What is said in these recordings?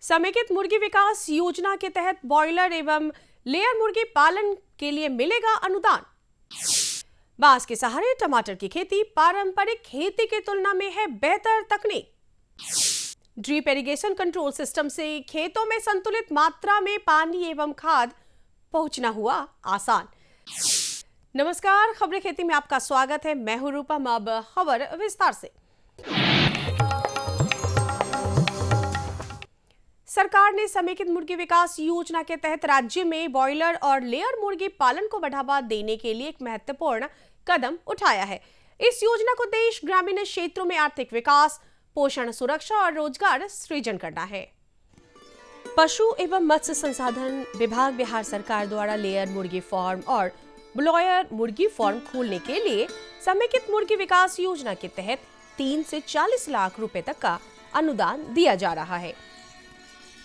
समेकित मुर्गी विकास योजना के तहत ब्रॉयलर एवं लेयर मुर्गी पालन के लिए मिलेगा अनुदान। बांस के सहारे टमाटर की खेती पारंपरिक खेती की तुलना में है बेहतर तकनीक। ड्रिप इरिगेशन कंट्रोल सिस्टम से खेतों में संतुलित मात्रा में पानी एवं खाद पहुंचना हुआ आसान। नमस्कार, खबरें खेती में आपका स्वागत है। मैं हूं रूपम। अब खबर विस्तार से। सरकार ने समेकित मुर्गी विकास योजना के तहत राज्य में ब्रॉयलर और लेयर मुर्गी पालन को बढ़ावा देने के लिए एक महत्वपूर्ण कदम उठाया है। इस योजना को देश ग्रामीण क्षेत्रों में आर्थिक विकास, पोषण सुरक्षा और रोजगार सृजन करना है। पशु एवं मत्स्य संसाधन विभाग बिहार सरकार द्वारा लेयर मुर्गी फार्म और ब्रॉयलर मुर्गी फार्म खोलने के लिए समेकित मुर्गी विकास योजना के तहत 3 से 40 लाख रुपए तक का अनुदान दिया जा रहा है,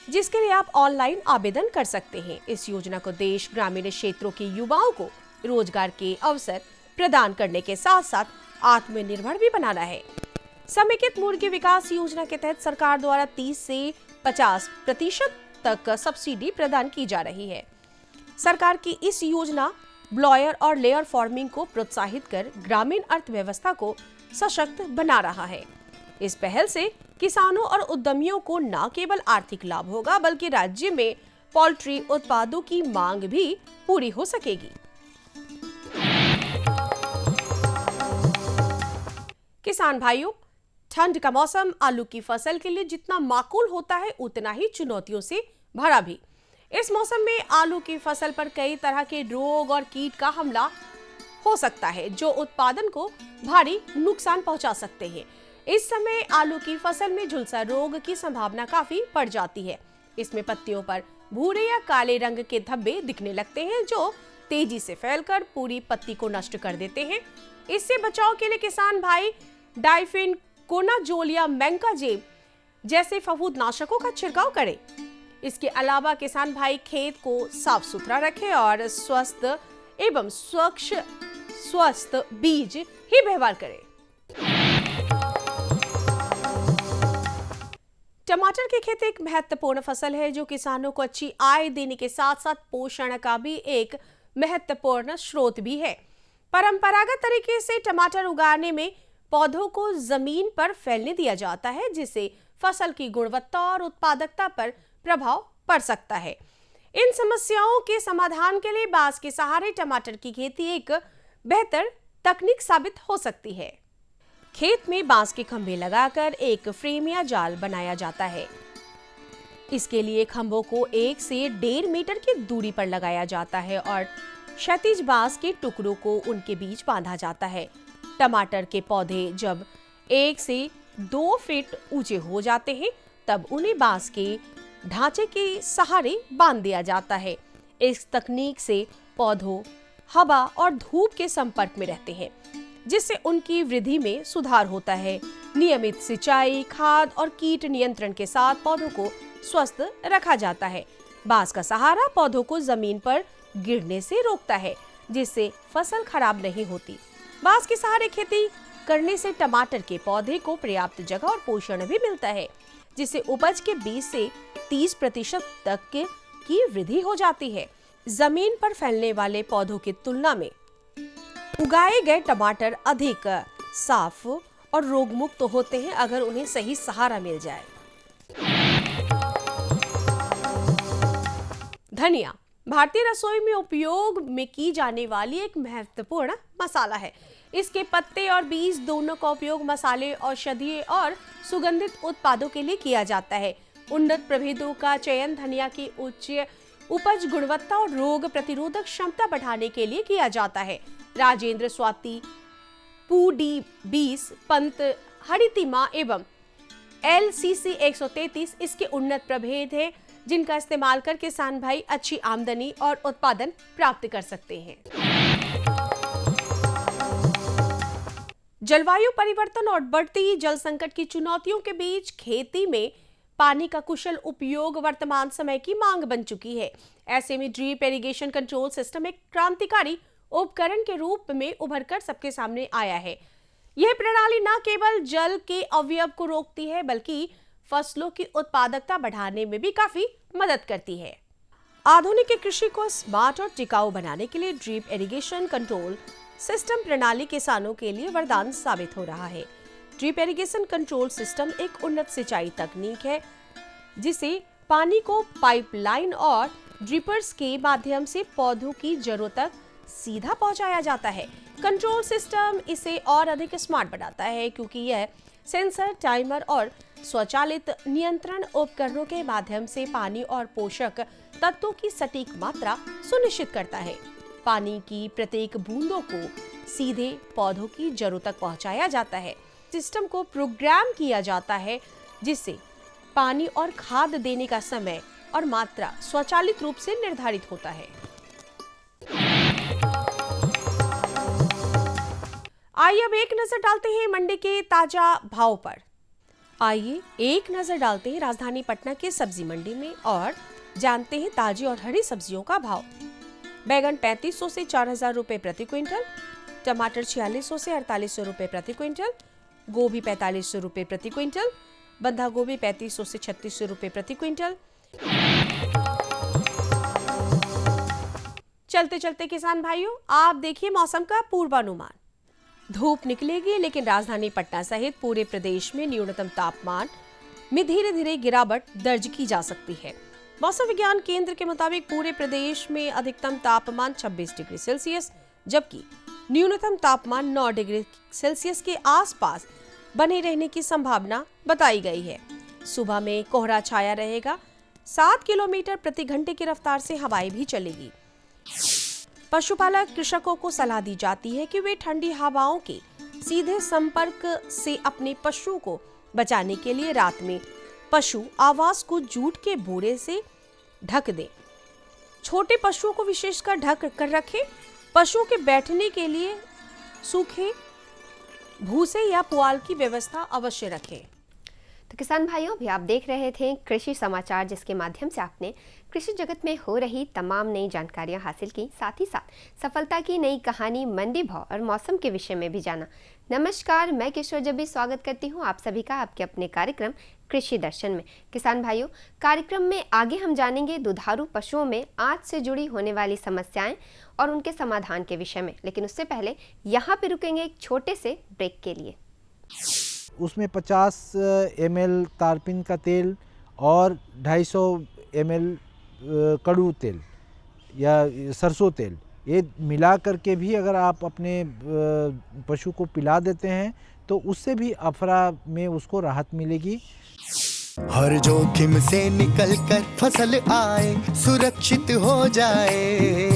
जिसके लिए आप ऑनलाइन आवेदन कर सकते हैं। इस योजना को देश ग्रामीण क्षेत्रों के युवाओं को रोजगार के अवसर प्रदान करने के साथ साथ आत्मनिर्भर भी बनाना है। समेकित मुर्गी विकास योजना के तहत सरकार द्वारा 30 से 50% तक सब्सिडी प्रदान की जा रही है। सरकार की इस योजना ब्रॉयलर और लेयर फार्मिंग को प्रोत्साहित कर ग्रामीण अर्थव्यवस्था को सशक्त बना रहा है। इस पहल से किसानों और उद्यमियों को न केवल आर्थिक लाभ होगा, बल्कि राज्य में पोल्ट्री उत्पादों की मांग भी पूरी हो सकेगी। किसान भाइयों, ठंड का मौसम आलू की फसल के लिए जितना माकूल होता है, उतना ही चुनौतियों से भरा भी। इस मौसम में आलू की फसल पर कई तरह के रोग और कीट का हमला हो सकता है, जो उत्पादन को भारी नुकसान पहुंचा सकते हैं। इस समय आलू की फसल में झुलसा रोग की संभावना काफी बढ़ जाती है। इसमें पत्तियों पर भूरे या काले रंग के धब्बे दिखने लगते हैं, जो तेजी से फैलकर पूरी पत्ती को नष्ट कर देते हैं। इससे बचाव के लिए किसान भाई डाइफिन, कोनाजोल या मैंकाजेब जैसे फफूंदनाशकों का छिड़काव करें। इसके अलावा किसान भाई खेत को साफ सुथरा रखें और स्वस्थ एवं स्वस्थ बीज ही व्यवहार करें। टमाटर की खेती एक महत्वपूर्ण फसल है, जो किसानों को अच्छी आय देने के साथ साथ पोषण का भी एक महत्वपूर्ण स्रोत भी है। परंपरागत तरीके से टमाटर उगाने में पौधों को जमीन पर फैलने दिया जाता है, जिससे फसल की गुणवत्ता और उत्पादकता पर प्रभाव पड़ सकता है। इन समस्याओं के समाधान के लिए बांस के सहारे टमाटर की खेती एक बेहतर तकनीक साबित हो सकती है। खेत में बांस के खंभे लगाकर एक फ्रेम या जाल बनाया जाता है। इसके लिए खंभों को 1 से 1.5 मीटर की दूरी पर लगाया जाता है और क्षैतिज बांस के टुकड़ों को उनके बीच बांधा जाता है। टमाटर के पौधे जब 1 से 2 फीट ऊंचे हो जाते हैं, तब उन्हें बांस के ढांचे के सहारे बांध दिया जाता है। इस तकनीक से पौधों हवा और धूप के संपर्क में रहते हैं, जिससे उनकी वृद्धि में सुधार होता है। नियमित सिंचाई, खाद और कीट नियंत्रण के साथ पौधों को स्वस्थ रखा जाता है। बांस का सहारा पौधों को जमीन पर गिरने से रोकता है, जिससे फसल खराब नहीं होती। बांस के सहारे खेती करने से टमाटर के पौधे को पर्याप्त जगह और पोषण भी मिलता है, जिससे उपज के 20 से 30% तक की वृद्धि हो जाती है। जमीन पर फैलने वाले पौधों की तुलना में उगाए गए टमाटर अधिक साफ और रोगमुक्त होते हैं, अगर उन्हें सही सहारा मिल जाए। धनिया भारतीय रसोई में उपयोग में की जाने वाली एक महत्वपूर्ण मसाला है। इसके पत्ते और बीज दोनों का उपयोग मसाले, औषधीय और सुगंधित उत्पादों के लिए किया जाता है। उन्नत प्रभेदों का चयन धनिया की उच्च उपज गुणवत्ता और रोग प्रतिरोधक क्षमता बढ़ाने के लिए किया जाता है। राजेंद्र स्वाति, पूडी 20, पंत हरितिमा एवं LCC 133 इसके उन्नत प्रभेद हैं, जिनका इस्तेमाल कर किसान भाई अच्छी आमदनी और उत्पादन प्राप्त कर सकते हैं। जलवायु परिवर्तन और बढ़ती जल संकट की चुनौतियों के बीच खेती में पानी का कुशल उपयोग वर्तमान समय की मांग बन चुकी है। ऐसे में ड्रिप इरिगेशन कंट्रोल सिस्टम एक क्रांतिकारी उपकरण के रूप में उभरकर सबके सामने आया है। यह प्रणाली न केवल जल के अवयव को रोकती है बल्कि फसलों की उत्पादकता बढ़ाने में भी काफी मदद करती है। आधुनिक कृषि को स्मार्ट और टिकाऊ बनाने के लिए ड्रिप इरिगेशन कंट्रोल सिस्टम प्रणाली किसानों के लिए वरदान साबित हो रहा है। ड्रिप इरिगेशन कंट्रोल सिस्टम एक उन्नत सिंचाई तकनीक है जिसे पानी को पाइपलाइन और ड्रिपर्स के माध्यम से पौधों की जड़ों तक सीधा पहुंचाया जाता है। कंट्रोल सिस्टम इसे और अधिक स्मार्ट बनाता है क्योंकि यह सेंसर, टाइमर और स्वचालित नियंत्रण उपकरणों के माध्यम से पानी और पोषक तत्वों की सटीक मात्रा सुनिश्चित करता है। पानी की प्रत्येक बूंदों को सीधे पौधों की जड़ों तक पहुंचाया जाता है। सिस्टम को प्रोग्राम किया जाता है जिससे पानी और खाद देने का समय और मात्रा स्वचालित रूप से निर्धारित होता है। आइए अब एक नजर डालते हैं मंडी के ताजा भाव पर। आइए एक नजर डालते हैं राजधानी पटना के सब्जी मंडी में और जानते हैं ताजी और हरी सब्जियों का भाव। बैगन 3500 से 4000 रुपए प्रति क्विंटल, टमाटर 4600 से 4800 रुपए प्रति क्विंटल, गोभी 4500 रुपए प्रति क्विंटल, बंधा गोभी 3500 से 3600 रुपए प्रति क्विंटल। चलते चलते किसान भाइयों, आप देखिए मौसम का पूर्वानुमान। धूप निकलेगी लेकिन राजधानी पटना सहित पूरे प्रदेश में न्यूनतम तापमान में धीरे धीरे गिरावट दर्ज की जा सकती है। मौसम विज्ञान केंद्र के मुताबिक पूरे प्रदेश में अधिकतम तापमान 26 डिग्री सेल्सियस जबकि न्यूनतम तापमान 9 डिग्री सेल्सियस के आसपास बने रहने की संभावना बताई गई है। सुबह में कोहरा छाया रहेगा। 7 किलोमीटर प्रति घंटे की रफ्तार से हवाएं भी चलेगी। पशुपालक कृषकों को सलाह दी जाती है कि वे ठंडी हवाओं के सीधे संपर्क से अपने पशुओं को बचाने के लिए रात में पशु आवास को जूट के बोरे से ढक दें। छोटे पशुओं को विशेषकर ढक कर रखें। पशुओं के बैठने के लिए सूखे भूसे या पुआल की व्यवस्था अवश्य रखें। तो किसान भाइयों, अभी आप देख रहे थे कृषि समाचार जिसके माध्यम से आपने कृषि जगत में हो रही तमाम नई जानकारियां हासिल की, साथ ही साथ सफलता की नई कहानी, मंडी भाव और मौसम के विषय में भी जाना। नमस्कार, मैं किशोर जबी स्वागत करती हूं आप सभी का आपके अपने कार्यक्रम कृषि दर्शन में। किसान भाइयों, कार्यक्रम में आगे हम जानेंगे दुधारू पशुओं में आंत से जुड़ी होने वाली समस्याएं और उनके समाधान के विषय में, लेकिन उससे पहले यहाँ पे रुकेंगे एक छोटे से ब्रेक के लिए। उसमें 50 ml तारपीन का तेल और 250 ml कड़ू तेल या सरसों तेल, ये मिला करके भी अगर आप अपने पशु को पिला देते हैं तो उससे भी अफरा में उसको राहत मिलेगी। हर जोखिम से निकल कर फसल आए, सुरक्षित हो जाए।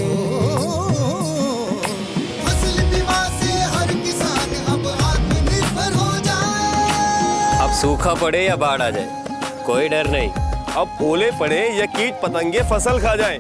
फसल बीमा से हर किसान अब आत्मनिर्भर हो जाए। अब सूखा पड़े या बाढ़ आ जाए कोई डर नहीं। अब ओले पड़े या कीट पतंगे फसल खा जाएं,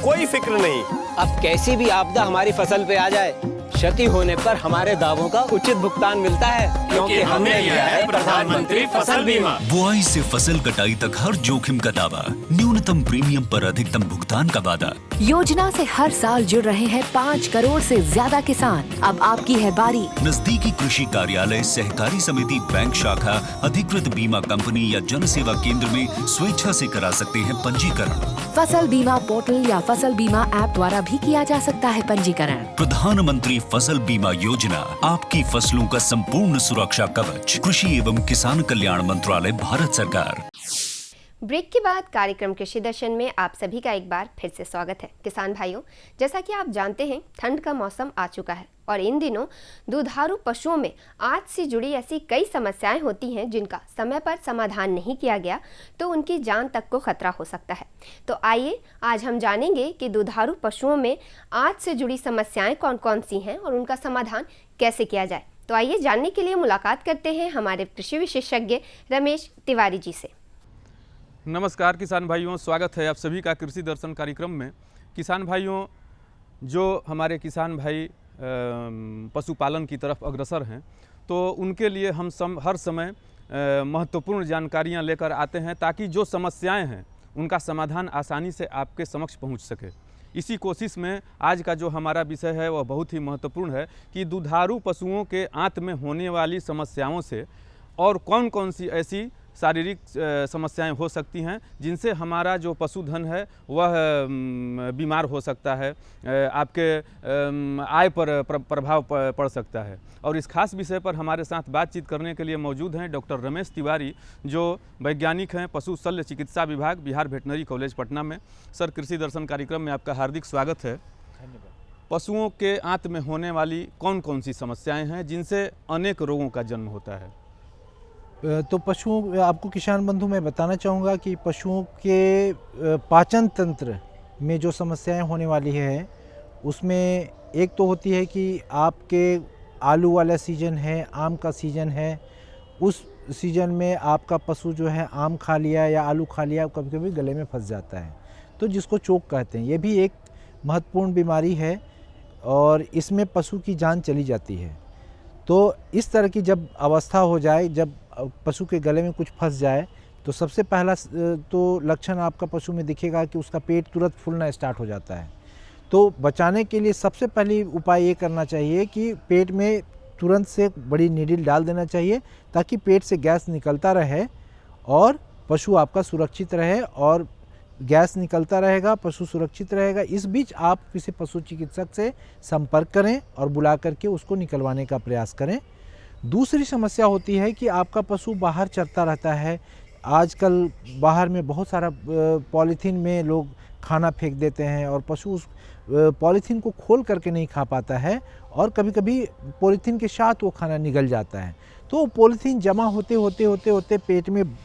कोई फिक्र नहीं। अब कैसी भी आपदा हमारी फसल पे आ जाए, क्षति होने पर हमारे दावों का उचित भुगतान मिलता है क्योंकि हमने लिया है प्रधानमंत्री फसल बीमा। बुआई से फसल कटाई तक हर जोखिम का दावा, न्यूनतम प्रीमियम पर अधिकतम भुगतान का वादा। योजना से हर साल जुड़ रहे हैं 5 करोड़ से ज्यादा किसान। अब आपकी है बारी। नजदीकी कृषि कार्यालय, सहकारी समिति, बैंक शाखा, अधिकृत बीमा कंपनी या जन सेवा केंद्र में स्वेच्छा से करा सकते हैं पंजीकरण। फसल बीमा पोर्टल या फसल बीमा ऐप द्वारा भी किया जा सकता है पंजीकरण। प्रधानमंत्री फसल बीमा योजना, आपकी फसलों का संपूर्ण सुरक्षा कवच। कृषि एवं किसान कल्याण मंत्रालय, भारत सरकार। ब्रेक के बाद कार्यक्रम कृषि दर्शन में आप सभी का एक बार फिर से स्वागत है। किसान भाइयों, जैसा कि आप जानते हैं ठंड का मौसम आ चुका है और इन दिनों दुधारू पशुओं में आंत से जुड़ी ऐसी कई समस्याएं होती हैं जिनका समय पर समाधान नहीं किया गया तो उनकी जान तक को खतरा हो सकता है। तो आइए आज हम जानेंगे कि दुधारू पशुओं में आंत से जुड़ी समस्याएं कौन कौन सी हैं और उनका समाधान कैसे किया जाए। तो आइए जानने के लिए मुलाकात करते हैं हमारे कृषि विशेषज्ञ रमेश तिवारी जी से। नमस्कार किसान भाइयों, स्वागत है आप सभी का कृषि दर्शन कार्यक्रम में। किसान भाइयों, जो हमारे किसान भाई पशुपालन की तरफ अग्रसर हैं तो उनके लिए हम हर समय महत्वपूर्ण जानकारियां लेकर आते हैं ताकि जो समस्याएं हैं उनका समाधान आसानी से आपके समक्ष पहुंच सके। इसी कोशिश में आज का जो हमारा विषय है वह बहुत ही महत्वपूर्ण है कि दुधारू पशुओं के आंत में होने वाली समस्याओं से और कौन कौन सी ऐसी शारीरिक समस्याएं हो सकती हैं जिनसे हमारा जो पशुधन है वह बीमार हो सकता है, आपके आय पर प्रभाव पड़ सकता है। और इस खास विषय पर हमारे साथ बातचीत करने के लिए मौजूद हैं डॉक्टर रमेश तिवारी, जो वैज्ञानिक हैं पशु शल्य चिकित्सा विभाग, बिहार वेटनरी कॉलेज पटना में। सर, कृषि दर्शन कार्यक्रम में आपका हार्दिक स्वागत है। पशुओं के आंत में होने वाली कौन कौन सी समस्याएं हैं जिनसे अनेक रोगों का जन्म होता है? तो पशुओं, आपको किसान बंधु मैं बताना चाहूँगा कि पशुओं के पाचन तंत्र में जो समस्याएं होने वाली है उसमें एक तो होती है कि आपके आलू वाला सीज़न है, आम का सीज़न है, उस सीज़न में आपका पशु जो है आम खा लिया या आलू खा लिया, कभी कभी गले में फंस जाता है, तो जिसको चोक कहते हैं। ये भी एक महत्वपूर्ण बीमारी है और इसमें पशु की जान चली जाती है। तो इस तरह की जब अवस्था हो जाए, जब पशु के गले में कुछ फंस जाए, तो सबसे पहला तो लक्षण आपका पशु में दिखेगा कि उसका पेट तुरंत फूलना स्टार्ट हो जाता है। तो बचाने के लिए सबसे पहले उपाय ये करना चाहिए कि पेट में तुरंत से बड़ी नीडल डाल देना चाहिए ताकि पेट से गैस निकलता रहे और पशु आपका सुरक्षित रहे, और गैस निकलता रहेगा, पशु सुरक्षित रहेगा। इस बीच आप किसी पशु चिकित्सक से संपर्क करें और बुला करके उसको निकलवाने का प्रयास करें। दूसरी समस्या होती है कि आपका पशु बाहर चरता रहता है। आजकल बाहर में बहुत सारा पॉलीथीन में लोग खाना फेंक देते हैं और पशु उस पॉलीथीन को खोल करके नहीं खा पाता है और कभी कभी पॉलीथीन के साथ वो खाना निगल जाता है। तो पॉलीथीन जमा होते होते होते होते पेट में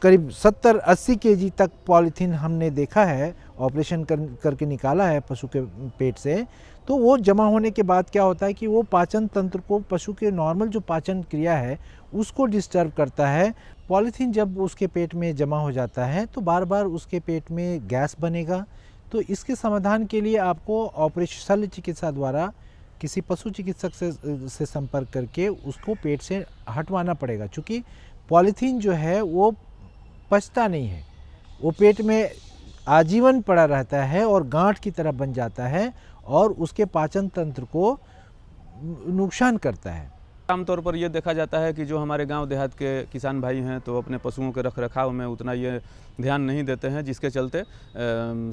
करीब 70-80 केजी तक पॉलीथीन हमने देखा है, ऑपरेशन करके निकाला है पशु के पेट से। तो वो जमा होने के बाद क्या होता है कि वो पाचन तंत्र को, पशु के नॉर्मल जो पाचन क्रिया है उसको डिस्टर्ब करता है। पॉलीथीन जब उसके पेट में जमा हो जाता है तो बार बार उसके पेट में गैस बनेगा। तो इसके समाधान के लिए आपको ऑपरेशन शल्य चिकित्सा द्वारा किसी पशु चिकित्सक से संपर्क करके उसको पेट से हटवाना पड़ेगा। चूँकि पॉलीथीन जो है वो पचता नहीं है, वो पेट में आजीवन पड़ा रहता है और गांठ की तरह बन जाता है और उसके पाचन तंत्र को नुकसान करता है। आमतौर पर यह देखा जाता है कि जो हमारे गांव देहात के किसान भाई हैं तो अपने पशुओं के रख रखाव में उतना ये ध्यान नहीं देते हैं, जिसके चलते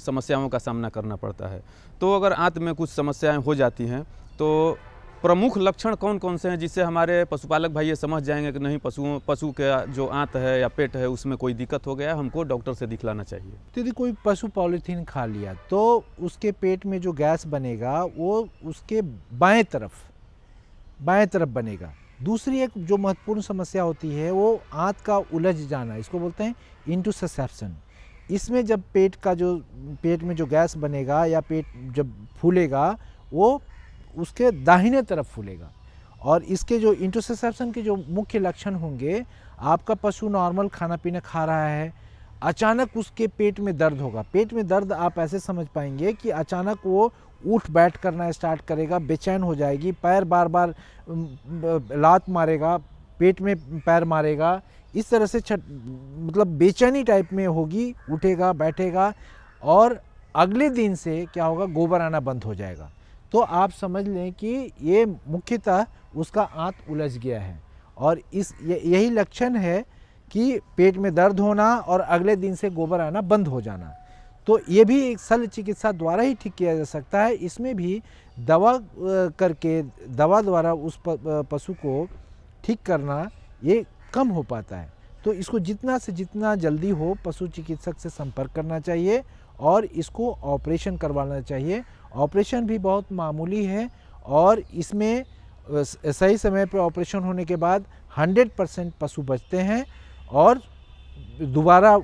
समस्याओं का सामना करना पड़ता है। तो अगर आंत में कुछ समस्याएं हो जाती हैं तो प्रमुख लक्षण कौन कौन से हैं जिससे हमारे पशुपालक भाई ये समझ जाएंगे कि नहीं, पशु का जो आंत है या पेट है उसमें कोई दिक्कत हो गया, हमको डॉक्टर से दिखलाना चाहिए? यदि कोई पशु पॉलीथीन खा लिया तो उसके पेट में जो गैस बनेगा वो उसके बाएं तरफ बनेगा। दूसरी एक जो महत्वपूर्ण समस्या होती है वो आंत का उलझ जाना, इसको बोलते हैं इंटुससेप्शन। इसमें जब पेट में जो गैस बनेगा या पेट जब फूलेगा वो उसके दाहिने तरफ फूलेगा, और इसके जो इंटुससेप्शन के जो मुख्य लक्षण होंगे, आपका पशु नॉर्मल खाना पीना खा रहा है, अचानक उसके पेट में दर्द होगा। पेट में दर्द आप ऐसे समझ पाएंगे कि अचानक वो उठ बैठ करना स्टार्ट करेगा, बेचैन हो जाएगी, पैर बार बार लात मारेगा, पेट में पैर मारेगा, इस तरह से मतलब बेचैनी टाइप में होगी, उठेगा बैठेगा, और अगले दिन से क्या होगा, गोबर आना बंद हो जाएगा। तो आप समझ लें कि ये मुख्यतः उसका आंत उलझ गया है, और यही लक्षण है कि पेट में दर्द होना और अगले दिन से गोबर आना बंद हो जाना। तो ये भी एक शल्य चिकित्सा द्वारा ही ठीक किया जा सकता है। इसमें भी दवा द्वारा उस पशु को ठीक करना ये कम हो पाता है। तो इसको जितना से जितना जल्दी हो पशु चिकित्सक से संपर्क करना चाहिए और इसको ऑपरेशन करवाना चाहिए। ऑपरेशन भी बहुत मामूली है और इसमें सही समय पर ऑपरेशन होने के बाद 100% पशु बचते हैं और दोबारा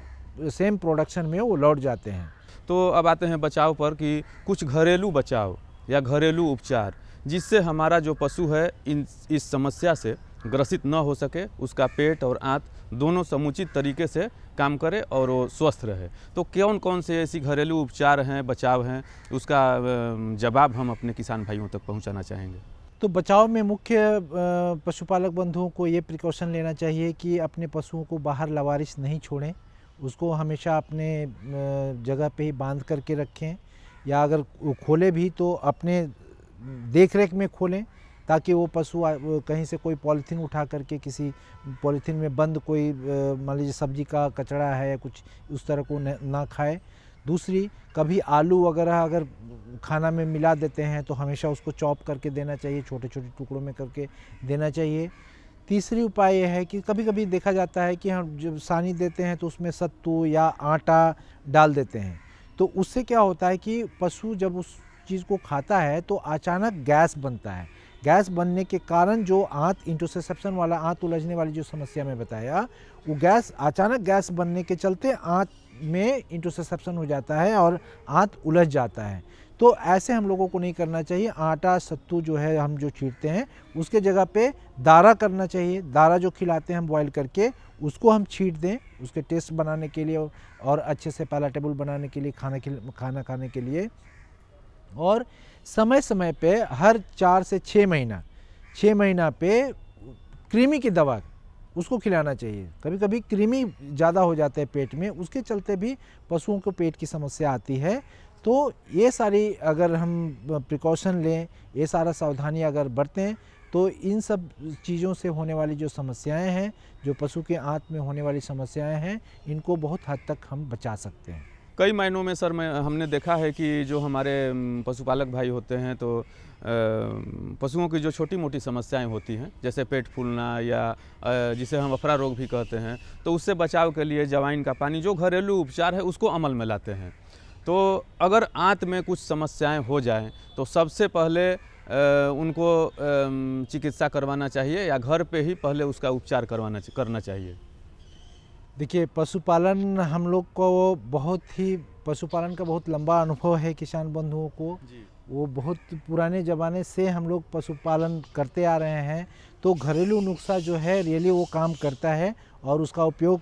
सेम प्रोडक्शन में वो लौट जाते हैं। तो अब आते हैं बचाव पर कि कुछ घरेलू बचाव या घरेलू उपचार जिससे हमारा जो पशु है इस समस्या से ग्रसित न हो सके, उसका पेट और आंत दोनों समुचित तरीके से काम करे और वो स्वस्थ रहे। तो कौन कौन से ऐसी घरेलू उपचार हैं, बचाव हैं, उसका जवाब हम अपने किसान भाइयों तक पहुंचाना चाहेंगे। तो बचाव में मुख्य पशुपालक बंधुओं को ये प्रिकॉशन लेना चाहिए कि अपने पशुओं को बाहर लवारिश नहीं छोड़ें, उसको हमेशा अपने जगह पे ही बांध करके रखें, या अगर खोले भी तो अपने देख रेख में खोलें, ताकि वो पशु कहीं से कोई पॉलीथीन उठा करके किसी पॉलीथीन में बंद कोई मान लीजिए सब्जी का कचरा है या कुछ उस तरह को ना खाए। दूसरी, कभी आलू वगैरह अगर खाना में मिला देते हैं तो हमेशा उसको चॉप करके देना चाहिए, छोटे छोटे टुकड़ों में करके देना चाहिए। तीसरी उपाय यह है कि कभी कभी देखा जाता है कि हम जब सानी देते हैं तो उसमें सत्तू या आटा डाल देते हैं, तो उससे क्या होता है कि पशु जब उस चीज़ को खाता है तो अचानक गैस बनता है। गैस बनने के कारण जो आंत इंटरोसेप्शन वाला आंत उलझने वाली जो समस्या मैं बताया, वो गैस अचानक गैस बनने के चलते आंत में इंटरोसेप्शन हो जाता है और आंत उलझ जाता है। तो ऐसे हम लोगों को नहीं करना चाहिए। आटा सत्तू जो है हम जो छींटते हैं उसके जगह पे दारा करना चाहिए। दारा जो खिलाते हैं हम बॉयल करके उसको हम छींट दें, उसके टेस्ट बनाने के लिए और अच्छे से पैलेटेबल बनाने के लिए, खाना खाने के लिए। और समय समय पे हर 4 से 6 महीना पे कृमि की दवा उसको खिलाना चाहिए। कभी कभी कृमि ज़्यादा हो जाता है पेट में, उसके चलते भी पशुओं को पेट की समस्या आती है। तो ये सारी अगर हम प्रिकॉशन लें, ये सारा सावधानी अगर बरतें, तो इन सब चीज़ों से होने वाली जो समस्याएं हैं, जो पशु के आंत में होने वाली समस्याएं हैं, इनको बहुत हद तक हम बचा सकते हैं। कई मायनों में सर हमने देखा है कि जो हमारे पशुपालक भाई होते हैं तो पशुओं की जो छोटी मोटी समस्याएं होती हैं, जैसे पेट फूलना या जिसे हम अफरा रोग भी कहते हैं, तो उससे बचाव के लिए जवाइन का पानी, जो घरेलू उपचार है, उसको अमल में लाते हैं। तो अगर आंत में कुछ समस्याएं हो जाएं तो सबसे पहले उनको चिकित्सा करवाना चाहिए या घर पे ही पहले उसका उपचार करना चाहिए। देखिए, पशुपालन हम लोग को पशुपालन का बहुत लंबा अनुभव है किसान बंधुओं को। वो बहुत पुराने ज़माने से हम लोग पशुपालन करते आ रहे हैं। तो घरेलू नुस्खा जो है रियली वो काम करता है और उसका उपयोग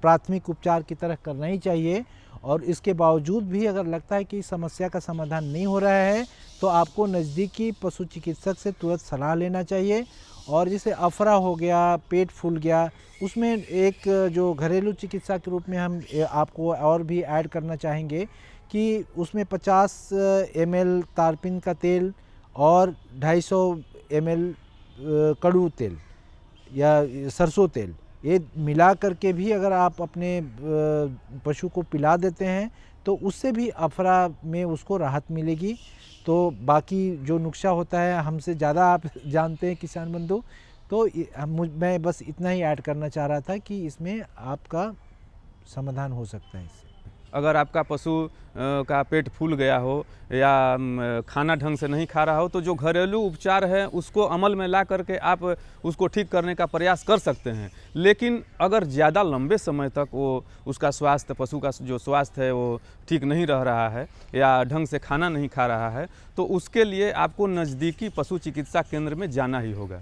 प्राथमिक उपचार की तरह करना ही चाहिए। और इसके बावजूद भी अगर लगता है कि समस्या का समाधान नहीं हो रहा है तो आपको नज़दीकी पशु चिकित्सक से तुरंत सलाह लेना चाहिए। और जैसे अफरा हो गया, पेट फूल गया, उसमें एक जो घरेलू चिकित्सा के रूप में हम आपको और भी ऐड करना चाहेंगे कि उसमें 50 ml तारपीन का तेल और 250 ml कड़ू तेल या सरसों तेल, ये मिला करके भी अगर आप अपने पशु को पिला देते हैं तो उससे भी अफरा में उसको राहत मिलेगी। तो बाकी जो नुस्खा होता है हमसे ज़्यादा आप जानते हैं किसान बंधु, तो मैं बस इतना ही ऐड करना चाह रहा था कि इसमें आपका समाधान हो सकता है इससे। अगर आपका पशु का पेट फूल गया हो या खाना ढंग से नहीं खा रहा हो तो जो घरेलू उपचार है उसको अमल में ला करके आप उसको ठीक करने का प्रयास कर सकते हैं। लेकिन अगर ज़्यादा लंबे समय तक वो उसका स्वास्थ्य, पशु का जो स्वास्थ्य है वो ठीक नहीं रह रहा है या ढंग से खाना नहीं खा रहा है, तो उसके लिए आपको नज़दीकी पशु चिकित्सा केंद्र में जाना ही होगा।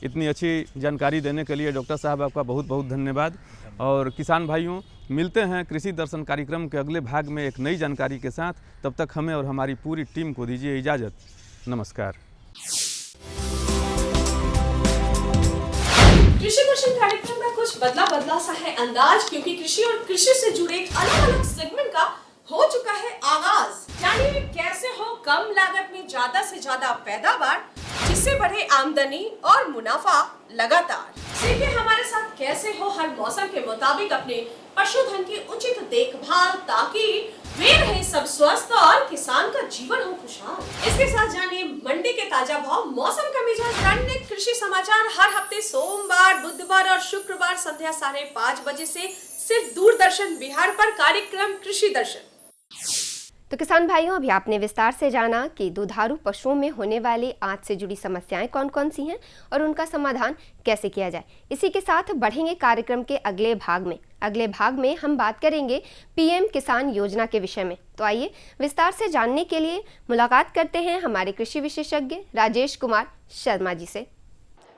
इतनी अच्छी जानकारी देने के लिए डॉक्टर साहब आपका बहुत बहुत धन्यवाद। और किसान भाइयों, मिलते हैं कृषि दर्शन कार्यक्रम के अगले भाग में एक नई जानकारी के साथ। तब तक हमें और हमारी पूरी टीम को दीजिए इजाज़त। नमस्कार। कृषि दर्शन कार्यक्रम का कुछ बदला सा है अंदाज, क्योंकि कृषि और कृषि से जुड़े अलग अलग सेगमेंट का हो चुका है आगाज। जानिए कैसे हो कम लागत में ज्यादा से ज्यादा पैदावार, जिससे बढ़े आमदनी और मुनाफा लगातार। सीखिए हमारे साथ कैसे हो हर मौसम के मुताबिक अपने पशुधन की उचित देखभाल, ताकि वे रहे सब स्वस्थ और किसान का जीवन हो खुशहाल। इसके साथ जानिए मंडी के ताजा भाव, मौसम का मिजाज, रणनीति, कृषि समाचार हर हफ्ते सोमवार, बुधवार और शुक्रवार संध्या 5:30 बजे से सिर्फ दूरदर्शन बिहार पर कार्यक्रम कृषि दर्शन। तो किसान भाइयों, अभी आपने विस्तार से जाना कि दुधारू पशुओं में होने वाली आंत से जुड़ी समस्याएं कौन कौन सी हैं और उनका समाधान कैसे किया जाए। इसी के साथ बढ़ेंगे कार्यक्रम के अगले भाग में। अगले भाग में हम बात करेंगे पीएम किसान योजना के विषय में। तो आइए विस्तार से जानने के लिए मुलाकात करते हैं हमारे कृषि विशेषज्ञ राजेश कुमार शर्मा जी से।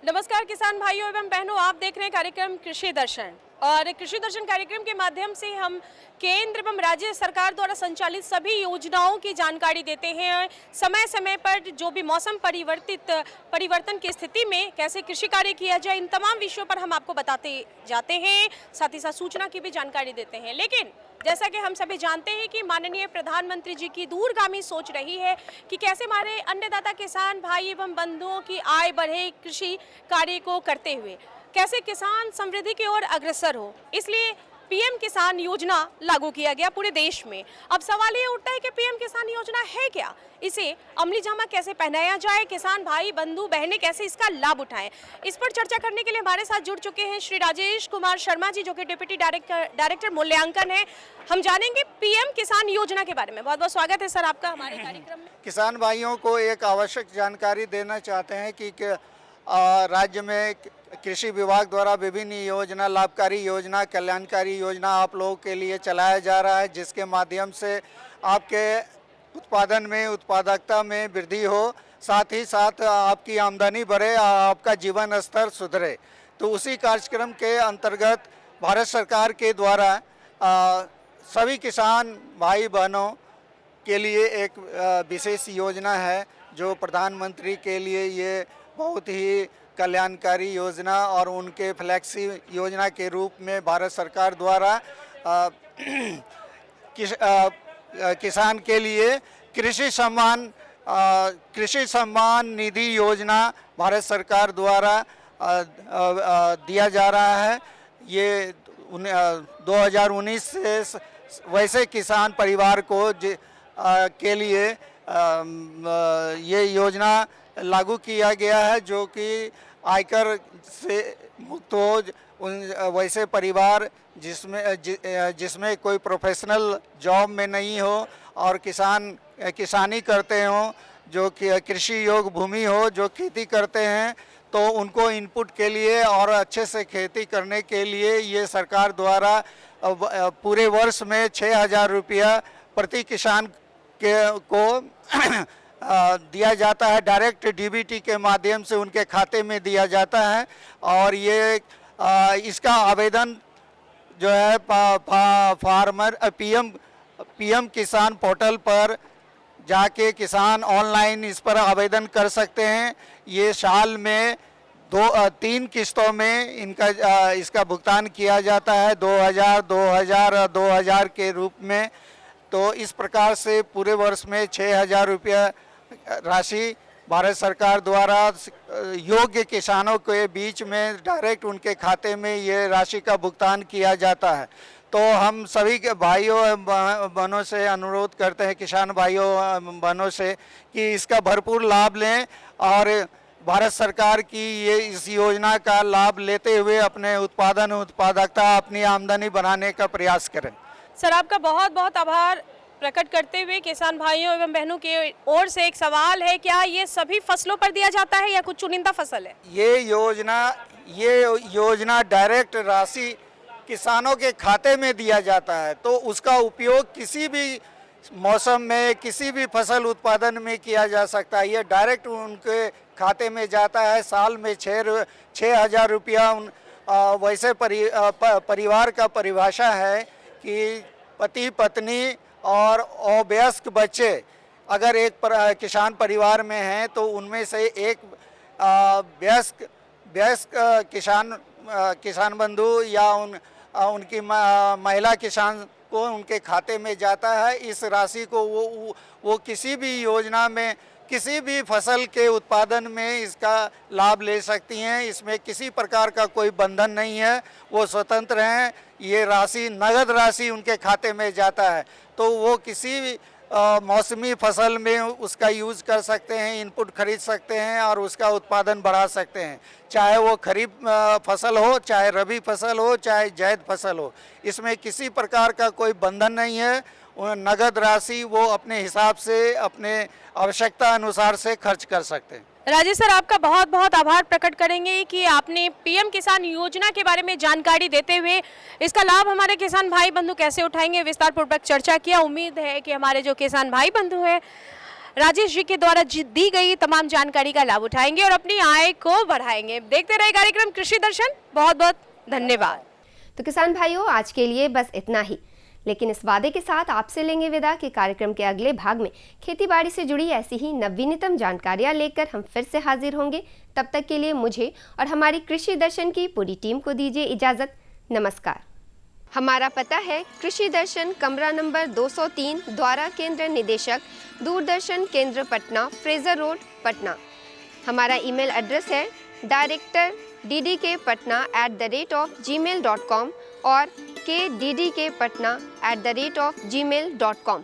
नमस्कार किसान भाइयों एवं बहनों, आप देख रहे हैं कार्यक्रम कृषि दर्शन। और कृषि दर्शन कार्यक्रम के माध्यम से हम केंद्र एवं राज्य सरकार द्वारा संचालित सभी योजनाओं की जानकारी देते हैं। समय समय पर जो भी मौसम परिवर्तन की स्थिति में कैसे कृषि कार्य किया जाए, इन तमाम विषयों पर हम आपको बताते जाते हैं, साथ ही साथ सूचना की भी जानकारी देते हैं। लेकिन जैसा कि हम सभी जानते हैं कि माननीय प्रधानमंत्री जी की दूरगामी सोच रही है कि कैसे हमारे अन्नदाता किसान भाई एवं बंधुओं की आय बढ़े कृषि कार्य को करते हुए, कैसे किसान समृद्धि की ओर अग्रसर हो। इसलिए पीएम किसान योजना लागू किया गया पूरे देश में। अब सवाल ये उठता है कि पीएम किसान योजना है क्या, इसे अमली जामा कैसे पहनाया जाए, किसान भाई बंधु बहनें कैसे इसका लाभ उठाएं। इस पर चर्चा करने के लिए हमारे साथ जुड़ चुके हैं श्री राजेश कुमार शर्मा जी, जो कि डिप्टी डायरेक्टर मूल्यांकन है। हम जानेंगे पीएम किसान योजना के बारे में। बहुत बहुत स्वागत है सर आपका हमारे कार्यक्रम में। किसान भाइयों को एक आवश्यक जानकारी देना चाहते हैं कि राज्य में कृषि विभाग द्वारा विभिन्न योजना, लाभकारी योजना, कल्याणकारी योजना आप लोगों के लिए चलाया जा रहा है, जिसके माध्यम से आपके उत्पादन में, उत्पादकता में वृद्धि हो, साथ ही साथ आपकी आमदनी बढ़े, आपका जीवन स्तर सुधरे। तो उसी कार्यक्रम के अंतर्गत भारत सरकार के द्वारा सभी किसान भाई बहनों के लिए एक विशेष योजना है, जो प्रधानमंत्री के लिए ये बहुत ही कल्याणकारी योजना और उनके फ्लैक्सी योजना के रूप में भारत सरकार द्वारा किसान के लिए कृषि सम्मान निधि योजना भारत सरकार द्वारा दिया जा रहा है। ये 2019 से वैसे किसान परिवार को के लिए ये योजना लागू किया गया है, जो कि आयकर से मुक्त हो। उन वैसे परिवार जिसमें कोई प्रोफेशनल जॉब में नहीं हो और किसानी करते हों, जो कि कृषि योग्य भूमि हो, जो खेती करते हैं, तो उनको इनपुट के लिए और अच्छे से खेती करने के लिए ये सरकार द्वारा पूरे वर्ष में 6,000 रुपया प्रति किसान को दिया जाता है। डायरेक्ट डीबीटी के माध्यम से उनके खाते में दिया जाता है। और ये इसका आवेदन जो है फार्मर पीएम किसान पोर्टल पर जाके किसान ऑनलाइन इस पर आवेदन कर सकते हैं। ये साल में 3 किस्तों में इसका भुगतान किया जाता है, 2000 के रूप में। तो इस प्रकार से पूरे वर्ष में 6,000 रुपया राशि भारत सरकार द्वारा योग्य किसानों के बीच में डायरेक्ट उनके खाते में ये राशि का भुगतान किया जाता है। तो हम सभी के भाइयों बहनों से अनुरोध करते हैं, किसान भाइयों बहनों से, कि इसका भरपूर लाभ लें और भारत सरकार की ये इस योजना का लाभ लेते हुए अपने उत्पादकता, अपनी आमदनी बढ़ाने का प्रयास करें। सर आपका बहुत बहुत आभार प्रकट करते हुए किसान भाइयों एवं बहनों की ओर से एक सवाल है, क्या ये सभी फसलों पर दिया जाता है या कुछ चुनिंदा फसल है? ये योजना डायरेक्ट राशि किसानों के खाते में दिया जाता है, तो उसका उपयोग किसी भी मौसम में किसी भी फसल उत्पादन में किया जा सकता है। ये डायरेक्ट उनके खाते में जाता है। साल में 6,000 रुपया वैसे परिवार का परिभाषा है कि पति पत्नी और अवयस्क बच्चे अगर एक किसान परिवार में हैं, तो उनमें से एक वयस्क किसान बंधु या उनकी महिला किसान को उनके खाते में जाता है। इस राशि को वो किसी भी योजना में, किसी भी फसल के उत्पादन में इसका लाभ ले सकती हैं। इसमें किसी प्रकार का कोई बंधन नहीं है, वो स्वतंत्र हैं। ये राशि, नगद राशि उनके खाते में जाता है, तो वो किसी भी मौसमी फसल में उसका यूज़ कर सकते हैं, इनपुट खरीद सकते हैं और उसका उत्पादन बढ़ा सकते हैं। चाहे वो खरीफ फसल हो, चाहे रबी फसल हो, चाहे जायद फसल हो, इसमें किसी प्रकार का कोई बंधन नहीं है। नगद राशि वो अपने हिसाब से, अपने आवश्यकता अनुसार से खर्च कर सकते हैं। राजेश सर आपका बहुत बहुत आभार प्रकट करेंगे कि आपने पीएम किसान योजना के बारे में जानकारी देते हुए इसका लाभ हमारे किसान भाई बंधु कैसे उठाएंगे, विस्तार पूर्वक चर्चा किया। उम्मीद है कि हमारे जो किसान भाई बंधु हैं, राजेश जी के द्वारा दी गई तमाम जानकारी का लाभ उठाएंगे और अपनी आय को बढ़ाएंगे। देखते रहे कार्यक्रम कृषि दर्शन। बहुत बहुत धन्यवाद। तो किसान भाइयों, आज के लिए बस इतना ही, लेकिन इस वादे के साथ आपसे लेंगे विदा कि कार्यक्रम के अगले भाग में खेतीबाड़ी से जुड़ी ऐसी ही नवीनतम जानकारियां लेकर हम फिर से हाजिर होंगे। तब तक के लिए मुझे और हमारी कृषि दर्शन की पूरी टीम को दीजिए इजाज़त। नमस्कार। हमारा पता है कृषि दर्शन, कमरा नंबर 203, द्वारा केंद्र निदेशक, दूरदर्शन केंद्र पटना, फ्रेजर रोड, पटना। हमारा ईमेल एड्रेस है director@ddkpatna@gmail.com और kddkpatna@gmail.com।